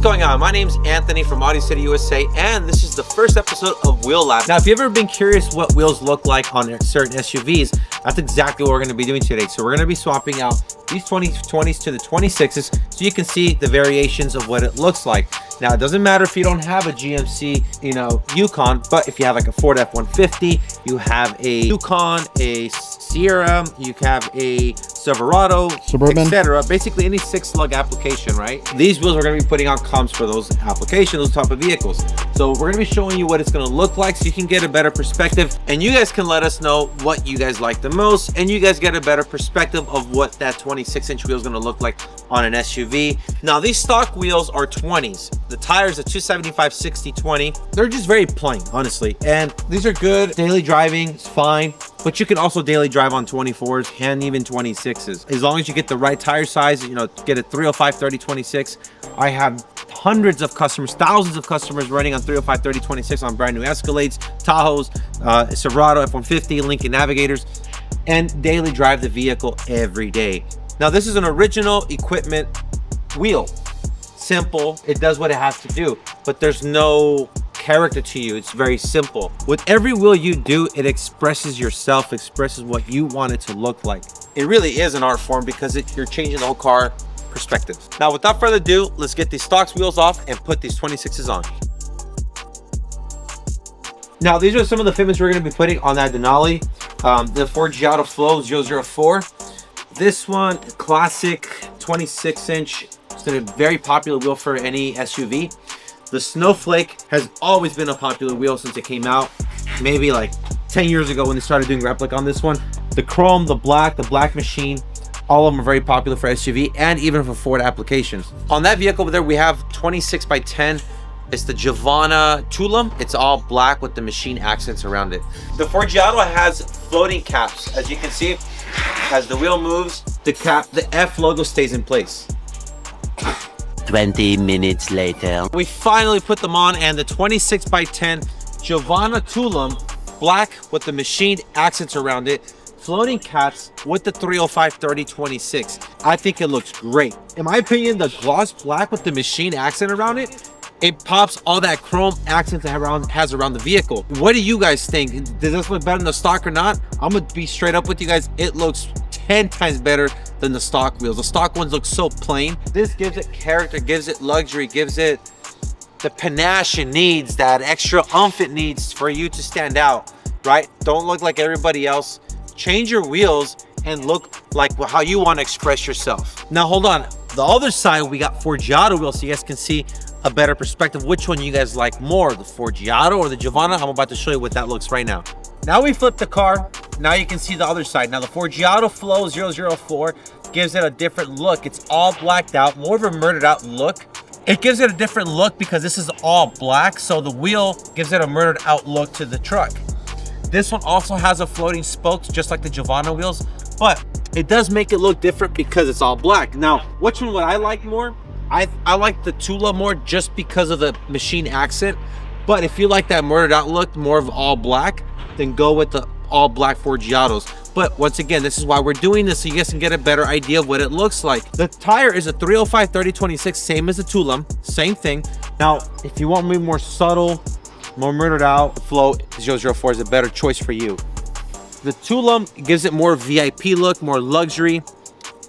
going on? My name's Anthony from AudioCityUSA, and this is the first episode of Wheel Lab. Now, if you've ever been curious what wheels look like on certain SUVs, that's exactly what we're going to be doing today. So we're going to be swapping out these 2020s to the 26s so you can see the variations of what it looks like. Now, it doesn't matter if you don't have a GMC, Yukon, but if you have like a Ford F-150, you have a Yukon, a Sierra, you have a Silverado, etc. Basically any six-lug application, right? These wheels we're going to be putting on comes for those applications, those type of vehicles. So we're going to be showing you what it's going to look like so you can get a better perspective, and you guys can let us know what you guys like the most, and you guys get a better perspective of what that 26-inch wheel is going to look like on an SUV. Now, these stock wheels are 20s. The tires are 275/60/20. They're just very plain, honestly, and these are good daily driving. It's fine, but you can also daily drive on 24s and even 26s as long as you get the right tire size. Get a 305/30/26. I have hundreds of customers, thousands of customers running on 305/30/26 on brand new Escalades, Tahoes, Serrado, F-150, Lincoln Navigators, and daily drive the vehicle every day. Now, this is an original equipment wheel. Simple, it does what it has to do, but there's no character to you. It's very simple. With every wheel you do, it expresses yourself, expresses what you want it to look like. It really is an art form because you're changing the whole car perspective. Now, without further ado, let's get these stocks wheels off and put these 26s on. Now, these are some of the fitments we're going to be putting on that Denali. The Forgiato Flow 004. This one, classic 26-inch. It's a very popular wheel for any SUV. The Snowflake has always been a popular wheel since it came out, maybe like 10 years ago when they started doing replica on this one. The Chrome, the Black Machine, all of them are very popular for SUV and even for Ford applications. On that vehicle over there, we have 26x10. It's the Giovanna Tulum. It's all black with the machine accents around it. The Forgiato has floating caps. As you can see, as the wheel moves, the F logo stays in place. 20 minutes later. We finally put them on, and the 26x10 Giovanna Tulum, black with the machined accents around it, floating caps with the 305/30/26. I think it looks great. In my opinion, the gloss black with the machine accent around it, it pops all that chrome accent that has around the vehicle. What do you guys think? Does this look better than the stock or not? I'm gonna be straight up with you guys. It looks 10 times better than the stock wheels. The stock ones look so plain. This gives it character, gives it luxury, gives it the panache it needs, that extra oomph it needs for you to stand out, right? Don't look like everybody else. Change your wheels and look like how you want to express yourself. Now, hold on. The other side, we got Forgiato wheels, so you guys can see a better perspective. Which one you guys like more, the Forgiato or the Giovanna? I'm about to show you what that looks right now. Now we flip the car. Now you can see the other side. Now the Forgiato Flow 004 gives it a different look. It's all blacked out, more of a murdered out look. It gives it a different look because this is all black, so the wheel gives it a murdered out look to the truck. This one also has a floating spokes, just like the Giovanna wheels, but it does make it look different because it's all black. Now, which one would I like more? I like the Tula more just because of the machine accent, but if you like that murdered out look, more of all black, then go with the all black Forgiatos. But once again, this is why we're doing this, so you guys can get a better idea of what it looks like. The tire is a 305/30/26, same as the Tulum, same thing. Now, if you want me more subtle, more murdered out, the Flow 004 is a better choice for you. The Tulum gives it more VIP look, more luxury.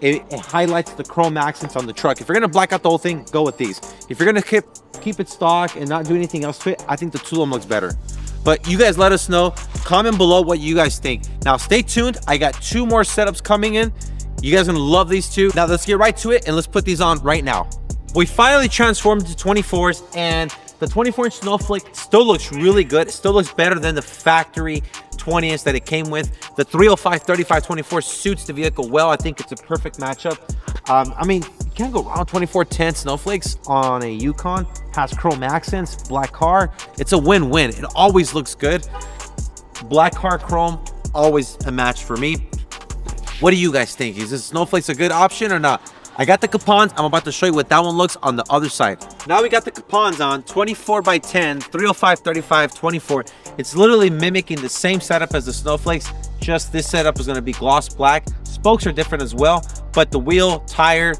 It highlights the chrome accents on the truck. If you're gonna black out the whole thing, go with these. If you're gonna keep it stock and not do anything else to it, I think the Tulum looks better. But you guys let us know. Comment below what you guys think. Now, stay tuned. I got 2 more setups coming in. You guys are gonna love these 2. Now, let's get right to it and let's put these on right now. We finally transformed to 24s, and the 24-inch Snowflake still looks really good. It still looks better than the factory 20-inch that it came with. The 305/35/24 suits the vehicle well. I think it's a perfect matchup. I mean, you can't go wrong. 2410 Snowflakes on a Yukon, has chrome accents, black car. It's a win-win. It always looks good. Black car chrome, always a match for me. What do you guys think? Is this Snowflake's a good option or not? I got the Capons. I'm about to show you what that one looks on the other side. Now we got the Capons on 24x10, 305/35/24. It's literally mimicking the same setup as the Snowflakes, just this setup is going to be gloss black. Spokes are different as well, but the wheel, tire,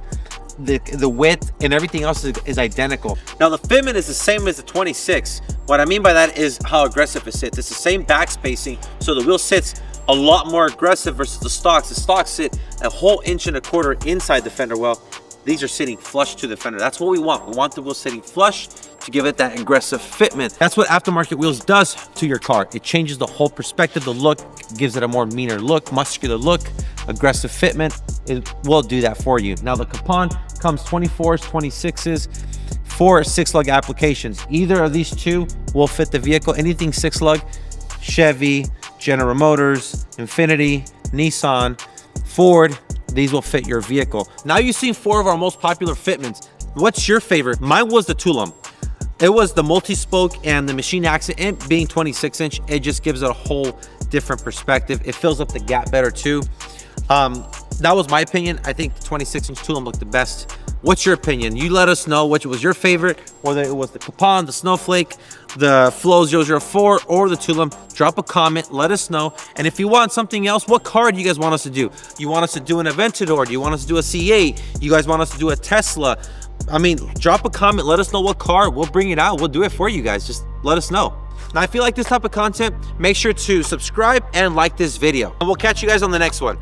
the width and everything else is identical. Now the fitment is the same as the 26. What I mean by that is how aggressive it sits. It's the same back spacing, so the wheel sits a lot more aggressive versus the stocks. The stocks sit a whole inch and a quarter inside the fender well. These are sitting flush to the fender. That's what we want. We want the wheel sitting flush to give it that aggressive fitment. That's what aftermarket wheels does to your car. It changes the whole perspective, the look, gives it a more meaner look, muscular look, aggressive fitment. It will do that for you. Now the Capon comes 24s, 26s, 4 6-lug applications. Either of these two will fit the vehicle. Anything 6-lug, Chevy, General Motors, Infiniti, Nissan, Ford, these will fit your vehicle. Now you've seen 4 of our most popular fitments. What's your favorite? Mine was the Tulum. It was the multi-spoke and the machine accent, and being 26-inch, it just gives it a whole different perspective. It fills up the gap better too. That was my opinion. I think the 26-inch Tulum looked the best. What's your opinion? You let us know which was your favorite, whether it was the Capon, the Snowflake, the Flow 004, or the Tulum. Drop a comment, let us know. And if you want something else, what car do you guys want us to do? You want us to do an Aventador? Do you want us to do a C8? You guys want us to do a Tesla? I mean, drop a comment, let us know what car. We'll bring it out. We'll do it for you guys. Just let us know. Now, if you like this type of content, make sure to subscribe and like this video. And we'll catch you guys on the next one.